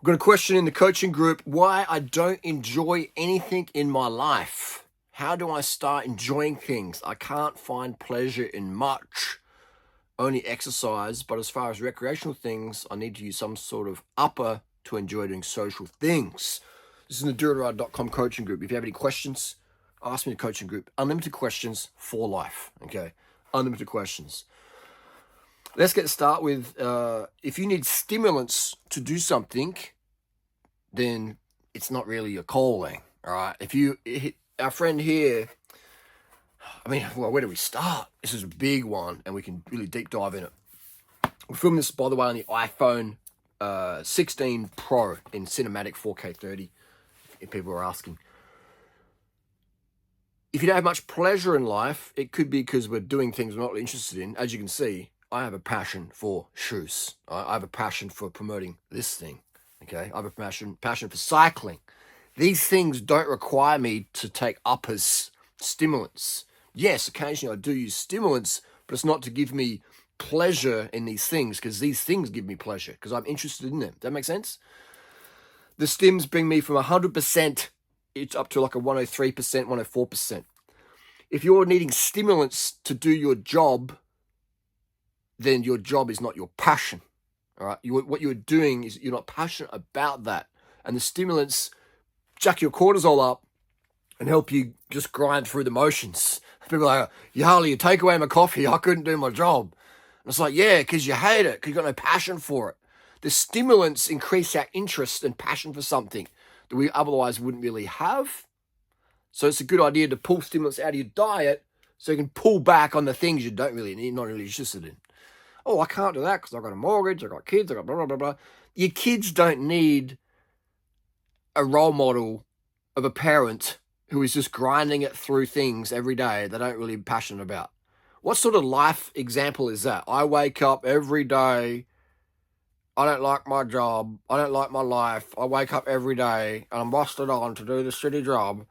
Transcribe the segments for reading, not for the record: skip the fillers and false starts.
I've got a question in the coaching group, why I don't enjoy anything in my life. How do I start enjoying things? I can't find pleasure in much, only exercise, but as far as recreational things, I need to use some sort of upper to enjoy doing social things. This is in the DoItRight.com coaching group. If you have any questions, ask me in the coaching group. Unlimited questions for life, okay? Unlimited questions. Let's get started with, if you need stimulants to do something, then it's not really your calling, all right? Our friend here, where do we start? This is a big one, and we can really deep dive in it. We're filming this, by the way, on the iPhone 16 Pro in cinematic 4K 30, if people are asking. If you don't have much pleasure in life, it could be because we're doing things we're not really interested in. As you can see, I have a passion for shoes. I have a passion for promoting this thing, okay? I have a passion for cycling. These things don't require me to take up as stimulants. Yes, occasionally I do use stimulants, but it's not to give me pleasure in these things, because these things give me pleasure because I'm interested in them. Does that make sense? The stims bring me from 100%, it's up to like a 103%, 104%. If you're needing stimulants to do your job, then your job is not your passion, all right? What you're doing is you're not passionate about that. And the stimulants jack your cortisol up and help you just grind through the motions. People are like, Harley, you take away my coffee, I couldn't do my job. And it's like, yeah, because you hate it, because you've got no passion for it. The stimulants increase our interest and passion for something that we otherwise wouldn't really have. So it's a good idea to pull stimulants out of your diet so you can pull back on the things you don't really need, not really interested in. Oh, I can't do that because I've got a mortgage, I've got kids, I've got blah, blah, blah, blah. Your kids don't need a role model of a parent who is just grinding it through things every day they don't really passionate about. What sort of life example is that? I wake up every day, I don't like my job, I don't like my life, I wake up every day and I'm rusted on to do the shitty job.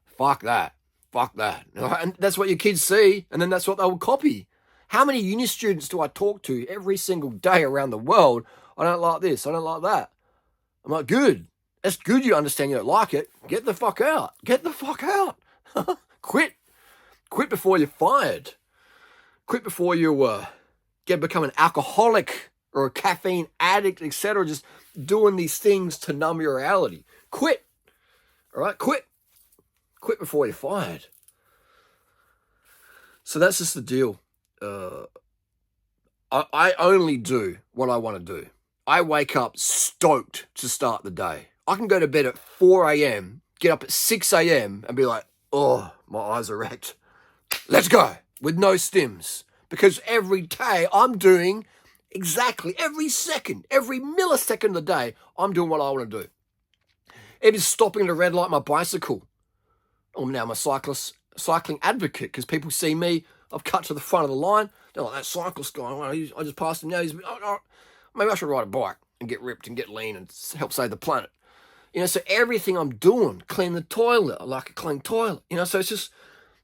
Fuck that. And that's what your kids see, and then that's what they will copy. How many uni students do I talk to every single day around the world? I don't like this, I don't like that. I'm like, good. That's good you understand you don't like it. Get the fuck out. Quit. Quit before you're fired. Quit before you become an alcoholic or a caffeine addict, etc. Just doing these things to numb your reality. Quit. All right? Quit before you're fired. So that's just the deal. I only do what I want to do. I wake up stoked to start the day. I can go to bed at 4 a.m., get up at 6 a.m. and be like, oh, my eyes are wrecked. Let's go, with no stims. Because every day I'm doing exactly, every millisecond of the day, I'm doing what I want to do. It is stopping at a red light my bicycle. Oh, now I'm a cycling advocate, because people see me, I've cut to the front of the line, they're like, that cyclist guy, I just passed him now, maybe I should ride a bike and get ripped and get lean and help save the planet. So everything I'm doing, clean the toilet, I like a clean toilet, so it's just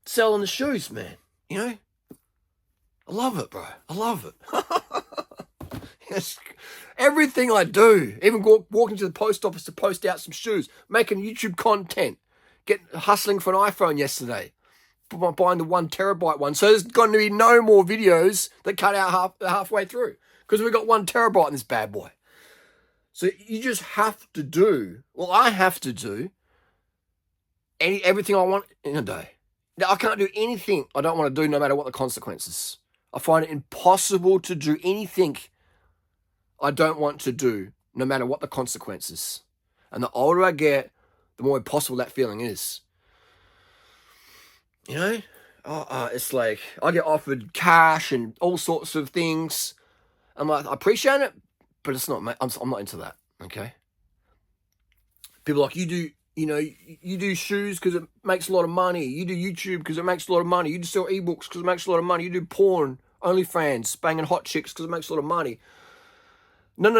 selling the shoes, man, I love it, bro, I love it. Yes. Everything I do, even walking to the post office to post out some shoes, making YouTube content, hustling for an iPhone yesterday, buying the 1 terabyte one. So there's going to be no more videos that cut out halfway through, because we've got 1 terabyte in this bad boy. So you just have to do, I have to do everything I want in a day. Now, I can't do anything I don't want to do, no matter what the consequences. I find it impossible to do anything I don't want to do, no matter what the consequences. And the older I get, the more impossible that feeling is. It's like I get offered cash and all sorts of things. I'm like, I appreciate it, but it's not. I'm not into that. Okay. People are like, you do shoes because it makes a lot of money. You do YouTube because it makes a lot of money. You do sell ebooks because it makes a lot of money. You do porn, OnlyFans, banging hot chicks because it makes a lot of money. No.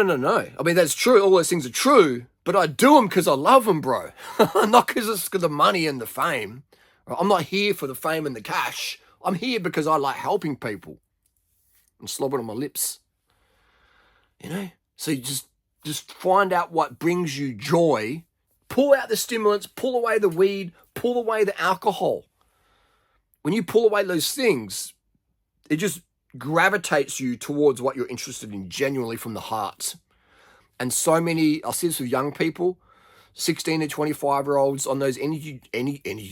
That's true. All those things are true, but I do them because I love them, bro. Not because it's the money and the fame. I'm not here for the fame and the cash. I'm here because I like helping people and slobbering on my lips. So you just Just find out what brings you joy. Pull out the stimulants, pull away the weed, pull away the alcohol. When you pull away those things, it just gravitates you towards what you're interested in genuinely from the heart. And so many, I'll see this with young people, 16 to 25-year-olds on those energy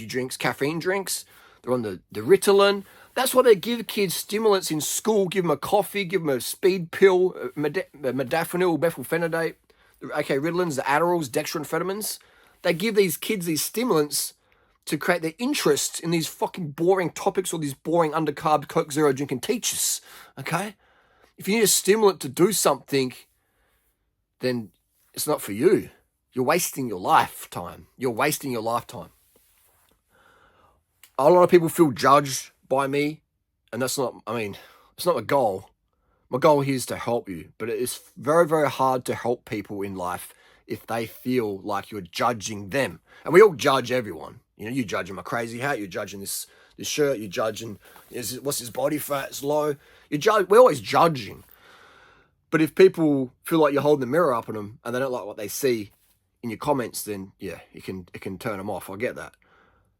drinks, caffeine drinks. They're on the Ritalin. That's why they give kids stimulants in school. Give them a coffee, give them a speed pill, modafinil, methylphenidate, Ritalins, the Adderalls, dextroamphetamines. They give these kids these stimulants to create their interest in these fucking boring topics or these boring undercarb Coke Zero drinking teachers, okay? If you need a stimulant to do something, then it's not for you. You're wasting your lifetime. You're wasting your lifetime. A lot of people feel judged by me, and that's not, it's not my goal. My goal here is to help you, but it is very, very hard to help people in life if they feel like you're judging them. And we all judge everyone. You're judging my crazy hat, you're judging this shirt, you're judging, what's his body fat, it's low. We're always judging. But if people feel like you're holding the mirror up on them and they don't like what they see in your comments, then yeah, it can turn them off. I get that.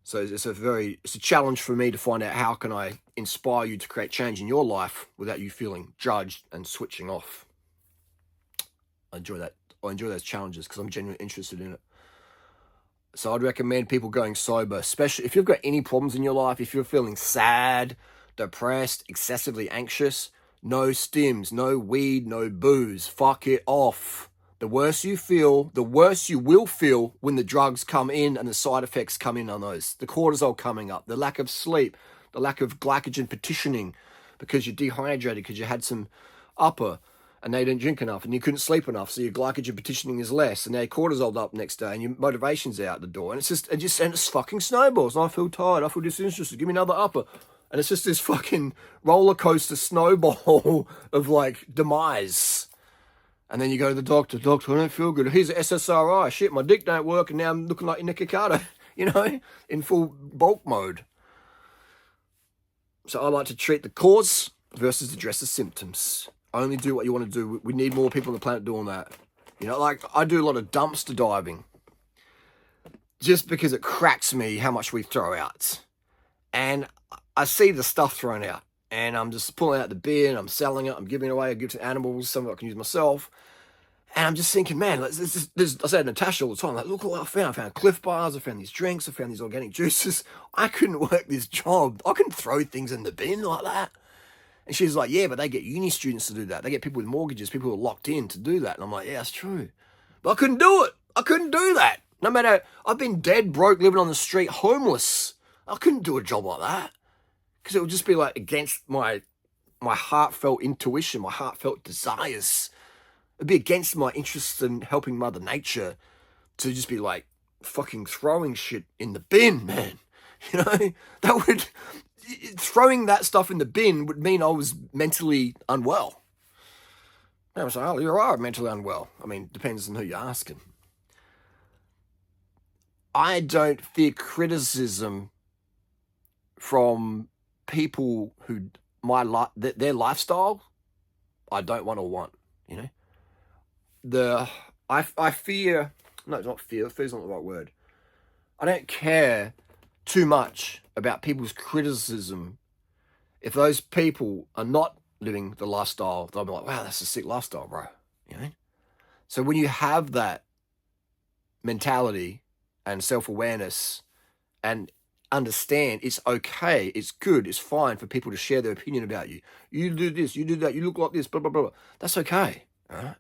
So it's a challenge for me to find out how can I inspire you to create change in your life without you feeling judged and switching off. I enjoy that. I enjoy those challenges because I'm genuinely interested in it. So I'd recommend people going sober, especially if you've got any problems in your life, if you're feeling sad, depressed, excessively anxious, no stims, no weed, no booze, fuck it off. The worse you feel, the worse you will feel when the drugs come in and the side effects come in on those. The cortisol coming up, the lack of sleep, the lack of glycogen petitioning because you're dehydrated because you had some upper and they didn't drink enough and you couldn't sleep enough, so your glycogen petitioning is less and now your cortisol's up next day and your motivation's out the door. And it's fucking snowballs. And I feel tired, I feel disinterested, give me another upper. And it's just this fucking roller coaster snowball of like demise. And then you go to the doctor, I don't feel good. Here's an SSRI. Shit, my dick don't work and now I'm looking like Nikocado, in full bulk mode. So I like to treat the cause versus address the symptoms. Only do what you want to do. We need more people on the planet doing that. Like I do a lot of dumpster diving just because it cracks me how much we throw out. And I see the stuff thrown out and I'm just pulling out the bin, I'm selling it, I'm giving it away, I give it to animals, some of it I can use myself. And I'm just thinking, man, I say to Natasha all the time, like, look what I found. I found Cliff Bars, I found these drinks, I found these organic juices. I couldn't work this job. I couldn't throw things in the bin like that. And she's like, yeah, but they get uni students to do that. They get people with mortgages, people who are locked in to do that. And I'm like, yeah, that's true. But I couldn't do it. I couldn't do that. No matter, I've been dead broke, living on the street, homeless. I couldn't do a job like that. Because it would just be like against my heartfelt intuition, my heartfelt desires. It'd be against my interest in helping Mother Nature to just be like fucking throwing shit in the bin, man. Throwing that stuff in the bin would mean I was mentally unwell. I was like, oh, you are mentally unwell. Depends on who you're asking. I don't fear criticism from people who their lifestyle I don't want or want, I fear, no, it's not fear, fear's not the right word. I don't care too much about people's criticism if those people are not living the lifestyle. They'll be like, wow, that's a sick lifestyle, bro. So when you have that mentality and self-awareness and understand it's okay, it's good, it's fine for people to share their opinion about you. You do this, you do that, you look like this, blah, blah, blah. That's okay. All right?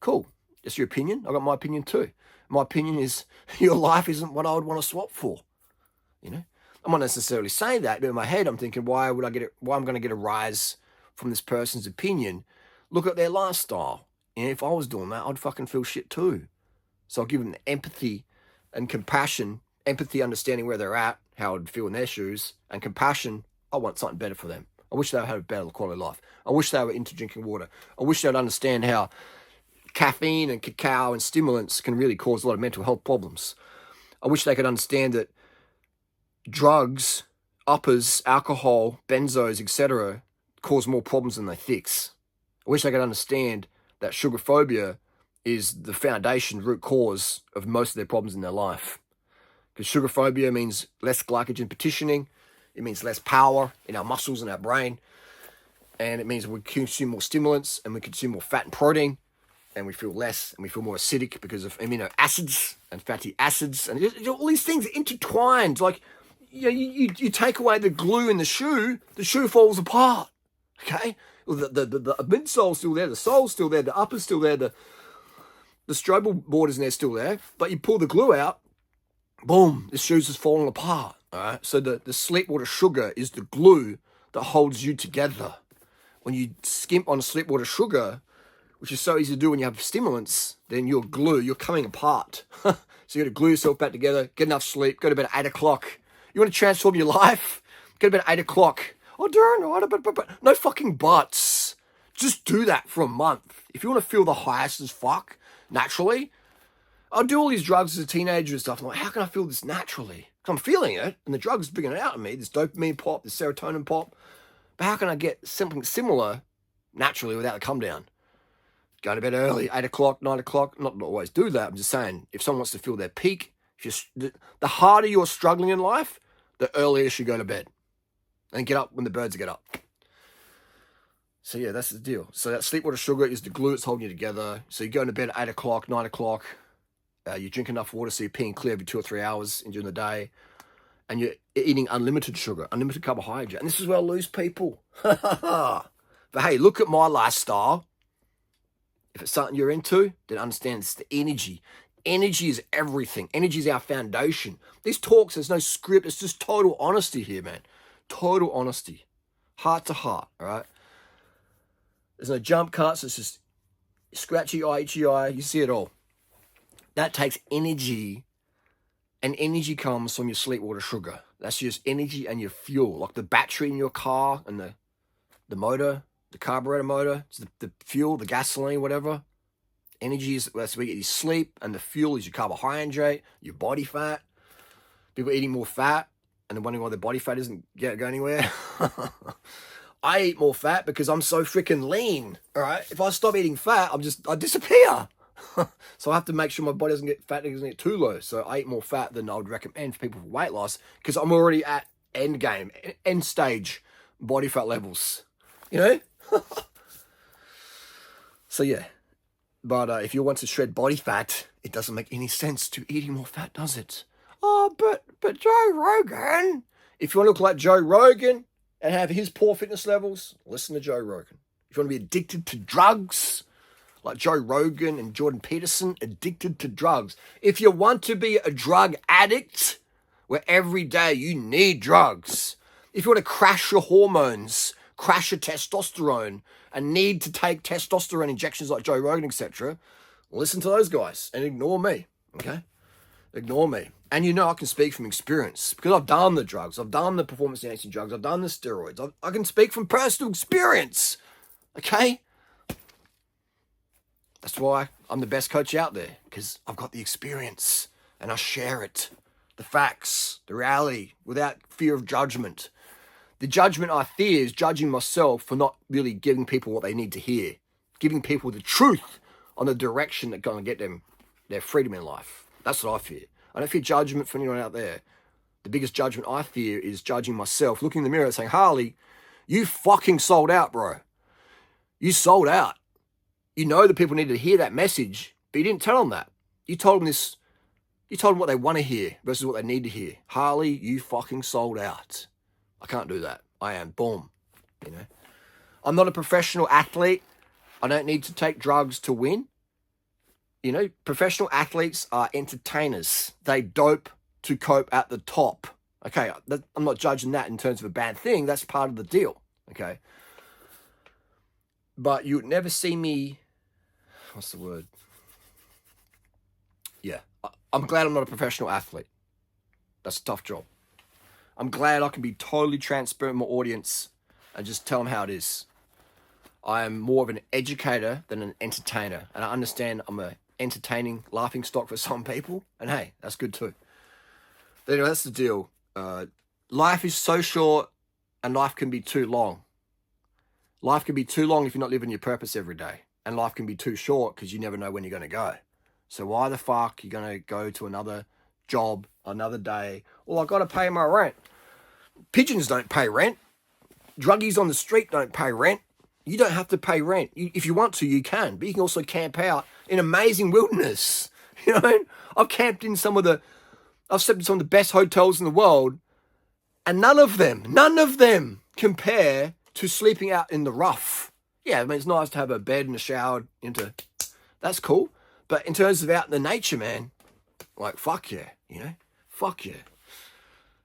Cool. It's your opinion. I got my opinion too. My opinion is your life isn't what I would want to swap for. I'm not necessarily saying that, but in my head I'm thinking, why I'm going to get a rise from this person's opinion? Look at their lifestyle. If I was doing that, I'd fucking feel shit too. So I'll give them empathy and compassion. Empathy, understanding where they're at, how I'd feel in their shoes, and compassion, I want something better for them. I wish they would have a better quality of life. I wish they were into drinking water. I wish they would understand how caffeine and cacao and stimulants can really cause a lot of mental health problems. I wish they could understand that drugs, uppers, alcohol, benzos, etc. cause more problems than they fix. I wish they could understand that sugar phobia is the foundation, root cause of most of their problems in their life. Because sugar phobia means less glycogen partitioning. It means less power in our muscles and our brain. And it means we consume more stimulants and we consume more fat and protein. And we feel less and we feel more acidic because of amino acids and fatty acids. And all these things are intertwined. Like, you take away the glue in the shoe falls apart. Okay? Well, the midsole's still there, the sole's still there, the upper's still there, the strobel borders in there still there. But you pull the glue out, boom, the shoe's just falling apart. All right? So the sleepwater sugar is the glue that holds you together. When you skimp on sleepwater sugar, which is so easy to do when you have stimulants, then you're coming apart. So you got to glue yourself back together, get enough sleep, go to bed at 8 o'clock. You want to transform your life? Go to bed at 8 o'clock. Oh, Darren, but no fucking buts. Just do that for a month. If you want to feel the highest as fuck, naturally, I'll do all these drugs as a teenager and stuff. I'm like, how can I feel this naturally? Because I'm feeling it, and the drug's bringing it out of me, this dopamine pop, this serotonin pop. But how can I get something similar naturally without the come down? Go to bed early, 8 o'clock, 9 o'clock. Not always do that. I'm just saying, if someone wants to feel their peak, the harder you're struggling in life, the earlier you should go to bed. And get up when the birds get up. So yeah, that's the deal. So that sleepwater sugar is the glue that's holding you together. So you're going to bed at 8 o'clock, 9 o'clock. You drink enough water so you're peeing clear every 2 or 3 hours during the day. And you're eating unlimited sugar, unlimited carbohydrate. And this is where I lose people. But hey, look at my lifestyle. If it's something you're into, then understand it's the energy. Energy is everything. Energy is our foundation. These talks, there's no script. It's just total honesty here, man. Total honesty. Heart to heart, all right? There's no jump cuts. It's just scratchy eye, itchy eye. You see it all. That takes energy. And energy comes from your sleepwater sugar. That's just energy and your fuel. Like the battery in your car and the motor, the carburetor motor, it's the fuel, the gasoline, whatever. Energy is, that's where you get your sleep, and the fuel is your carbohydrate, your body fat. People eating more fat, and they're wondering why their body fat isn't go anywhere. I eat more fat because I'm so freaking lean, all right? If I stop eating fat, I disappear. So I have to make sure my body doesn't get fat, doesn't get too low. So I eat more fat than I would recommend for people for weight loss because I'm already at end stage body fat levels, you know? So yeah, but if you want to shred body fat, it doesn't make any sense to eating more fat, does it? Oh, but Joe Rogan. If you want to look like Joe Rogan and have his poor fitness levels, listen to Joe Rogan. If you want to be addicted to drugs, like Joe Rogan and Jordan Peterson, addicted to drugs. If you want to be a drug addict, where every day you need drugs, if you want to crash your hormones, crash your testosterone, and need to take testosterone injections like Joe Rogan, etc., listen to those guys and ignore me, okay? Ignore me. And you know I can speak from experience because I've done the drugs. I've done the performance-enhancing drugs. I've done the steroids. I can speak from personal experience, okay? That's why I'm the best coach out there, because I've got the experience and I share it. The facts, the reality, without fear of judgment. The judgment I fear is judging myself for not really giving people what they need to hear. Giving people the truth on the direction that's going to get them their freedom in life. That's what I fear. I don't fear judgment for anyone out there. The biggest judgment I fear is judging myself, looking in the mirror and saying, Harley, you fucking sold out, bro. You sold out. You know the people needed to hear that message, but you didn't tell them that. You told them this. You told them what they want to hear versus what they need to hear. Harley, you fucking sold out. I can't do that. I am. Boom. You know. I'm not a professional athlete. I don't need to take drugs to win. You know, professional athletes are entertainers. They dope to cope at the top. Okay, I'm not judging that in terms of a bad thing. That's part of the deal. Okay. But you would never see me. What's the word? Yeah, I'm glad I'm not a professional athlete. That's a tough job. I'm glad I can be totally transparent with my audience and just tell them how it is. I am more of an educator than an entertainer. And I understand I'm a entertaining laughing stock for some people. And hey, that's good too. But anyway, that's the deal. Life is so short and life can be too long. Life can be too long if you're not living your purpose every day. And life can be too short because you never know when you're going to go. So why the fuck are you going to go to another job, another day? Well, I got to pay my rent. Pigeons don't pay rent. Druggies on the street don't pay rent. You don't have to pay rent. If you want to, you can. But you can also camp out in amazing wilderness. You know what I mean? I've slept in some of the best hotels in the world, and none of them compare to sleeping out in the rough. Yeah, I mean, it's nice to have a bed and a shower that's cool. But in terms of out in the nature, man, like, fuck yeah, fuck yeah.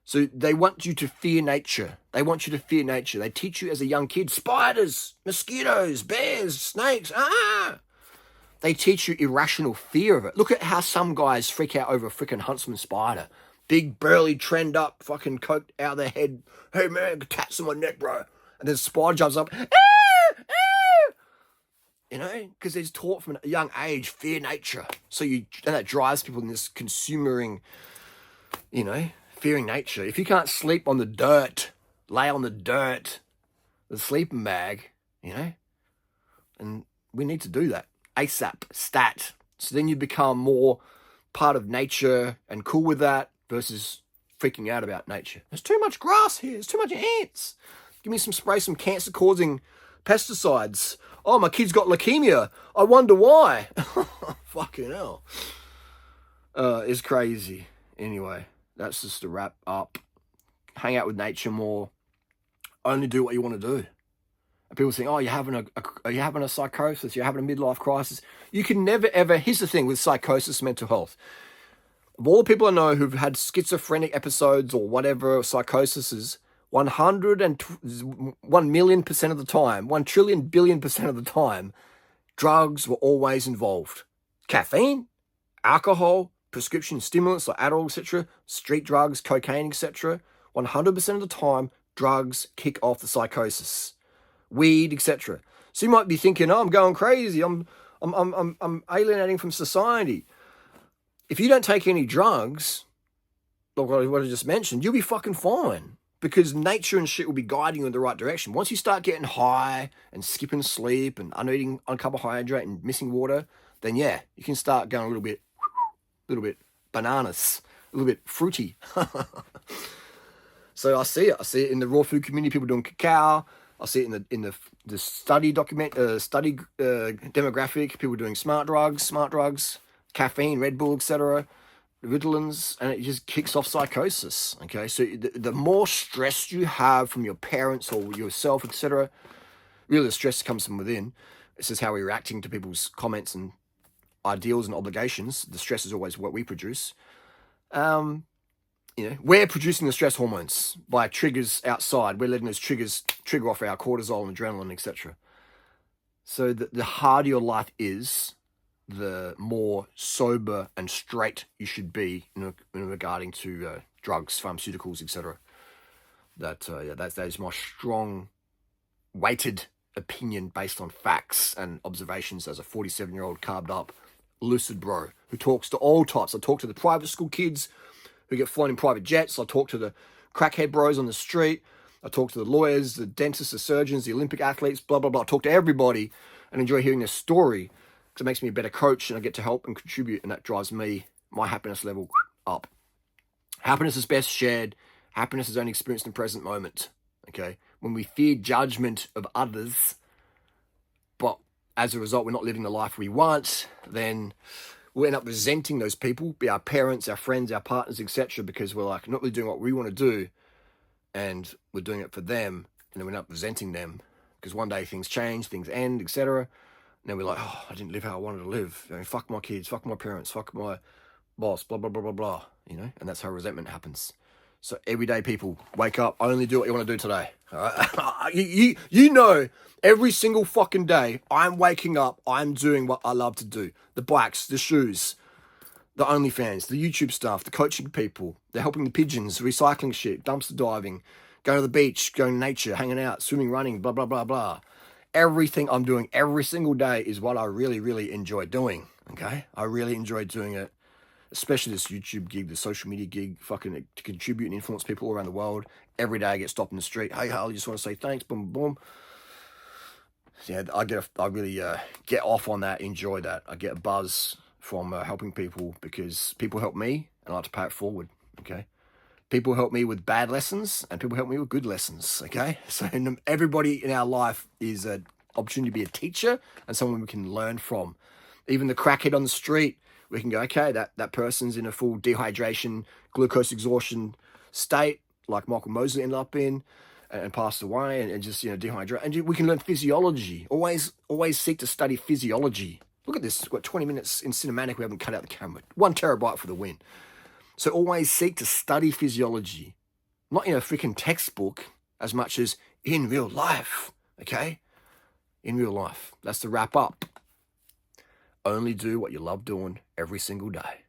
So they want you to fear nature. They teach you as a young kid, spiders, mosquitoes, bears, snakes, They teach you irrational fear of it. Look at how some guys freak out over a freaking huntsman spider. Big, burly, trend up, fucking coked out of their head. Hey, man, cats on my neck, bro. And then the spider jumps up. Because it's taught from a young age, fear nature. And that drives people in this consumering, fearing nature. If you can't sleep on the dirt, lay on the dirt, the sleeping bag, and we need to do that. ASAP, stat. So then you become more part of nature and cool with that versus freaking out about nature. There's too much grass here. There's too much ants. Give me some cancer-causing pesticides. Oh, my kid's got leukemia. I wonder why. Fucking hell. It's crazy. Anyway, that's just a wrap up. Hang out with nature more. Only do what you want to do. And people think, oh, you're having a psychosis, you're having a midlife crisis. You can never, ever, here's the thing with psychosis, mental health. Of all the people I know who've had schizophrenic episodes or whatever, psychoses, 1 million% of the time, 1 trillion billion% of the time, drugs were always involved. Caffeine, alcohol, prescription stimulants like Adderall, etc., street drugs, cocaine, etc. 100% of the time, drugs kick off the psychosis. Weed, etc. So you might be thinking, oh, I'm going crazy. I'm alienating from society. If you don't take any drugs, like what I just mentioned, you'll be fucking fine. Because nature and shit will be guiding you in the right direction. Once you start getting high and skipping sleep and uneating uncarbohydrate and missing water, then yeah, you can start going a little bit bananas, a little bit fruity. So I see it in the raw food community, people doing cacao. I see it in the study demographic, people doing smart drugs, caffeine, Red Bull, etc., Ritalins, and it just kicks off psychosis. Okay, so the more stress you have from your parents or yourself, etc., really the stress comes from within. This is how we're reacting to people's comments and ideals and obligations. The stress is always what we produce. We're producing the stress hormones by triggers outside. We're letting those triggers trigger off our cortisol and adrenaline, etc. So the harder your life is, the more sober and straight you should be in regarding to drugs, pharmaceuticals, etc. That is my strong, weighted opinion based on facts and observations as a 47-year-old carved up, lucid bro who talks to all types. I talk to the private school kids who get flown in private jets. I talk to the crackhead bros on the street. I talk to the lawyers, the dentists, the surgeons, the Olympic athletes, blah, blah, blah. I talk to everybody and enjoy hearing their story because it makes me a better coach and I get to help and contribute, and that drives my happiness level up. Happiness is best shared. Happiness is only experienced in the present moment, okay? When we fear judgment of others, but as a result, we're not living the life we want, then we'll end up resenting those people, be our parents, our friends, our partners, etc., because we're like not really doing what we want to do, and we're doing it for them, and then we end up resenting them because one day things change, things end, etc. And then we're like, oh, I didn't live how I wanted to live. Fuck my kids, fuck my parents, fuck my boss, blah, blah, blah, blah, blah, and that's how resentment happens. So everyday people, wake up, only do what you want to do today. All right? you know, every single fucking day, I'm waking up, I'm doing what I love to do. The bikes, the shoes, the OnlyFans, the YouTube stuff, the coaching people, the helping the pigeons, recycling shit, dumpster diving, going to the beach, going to nature, hanging out, swimming, running, blah, blah, blah, blah. Everything I'm doing every single day is what I really, really enjoy doing, okay? I really enjoy doing it. Especially this YouTube gig, the social media gig, fucking to contribute and influence people all around the world. Every day I get stopped in the street. Hey, Harley, just want to say thanks, boom, boom. Yeah, I really get off on that, enjoy that. I get a buzz from helping people because people help me, and I like to pay it forward. Okay, people help me with bad lessons, and people help me with good lessons. Okay, so everybody in our life is an opportunity to be a teacher and someone we can learn from. Even the crackhead on the street, we can go, okay, that person's in a full dehydration, glucose exhaustion state, like Michael Mosley ended up in, and passed away, and just dehydrate. And we can learn physiology. Always seek to study physiology. Look at this. We've got 20 minutes in cinematic. We haven't cut out the camera. 1 terabyte for the win. So always seek to study physiology, not in a freaking textbook as much as in real life. Okay, in real life. That's the wrap up. Only do what you love doing every single day.